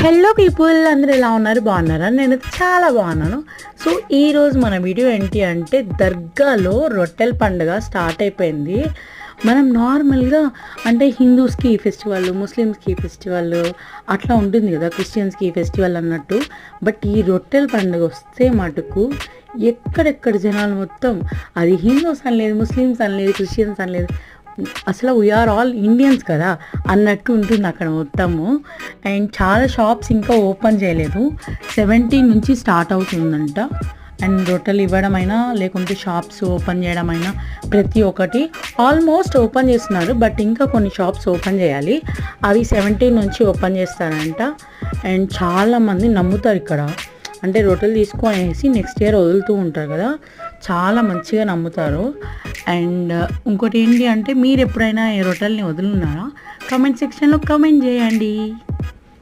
Hello people, అందరూ ఎలా ఉన్నారు? బాగున్నారా? నేనైతే చాలా బాగున్నాను. సో ఈరోజు మన వీడియో ఏంటి అంటే, దర్గాలో రొట్టెల పండుగ స్టార్ట్ అయిపోయింది. మనం నార్మల్గా అంటే హిందూస్కి ఈ ఫెస్టివల్, ముస్లిమ్స్కి ఈ ఫెస్టివల్ అట్లా ఉంటుంది కదా, క్రిస్టియన్స్కి ఈ ఫెస్టివల్ అన్నట్టు. బట్ ఈ రొట్టెల పండుగ వస్తే మటుకు ఎక్కడెక్కడ జనాలు మొత్తం, అది హిందూస్ అని లేదు, ముస్లిమ్స్ అని లేదు, క్రిస్టియన్స్ అని లేదు, అసలు వీఆర్ ఆల్ ఇండియన్స్ కదా అన్నట్టు ఉంటుంది అక్కడ మొత్తము. అండ్ చాలా షాప్స్ ఇంకా ఓపెన్ చేయలేదు, 17 నుంచి స్టార్ట్ అవుతుందంట. అండ్ రొట్టెలు ఇవ్వడమైనా లేకుంటే షాప్స్ ఓపెన్ చేయడమైనా ప్రతి ఒక్కటి ఆల్మోస్ట్ ఓపెన్ చేస్తున్నారు. బట్ ఇంకా కొన్ని షాప్స్ ఓపెన్ చేయాలి, అవి 17 నుంచి ఓపెన్ చేస్తారంట. అండ్ చాలామంది నమ్ముతారు ఇక్కడ, అంటే రొట్టెలు తీసుకొనేసి నెక్స్ట్ ఇయర్ వదులుతూ ఉంటారు కదా, చాలా మంచిగా నమ్ముతారు. అండ్ ఇంకోటి ఏంటి అంటే, మీరు ఎప్పుడైనా ఈ రొట్టెల్ని వదులున్నారా? కామెంట్ సెక్షన్లో కామెంట్ చేయండి.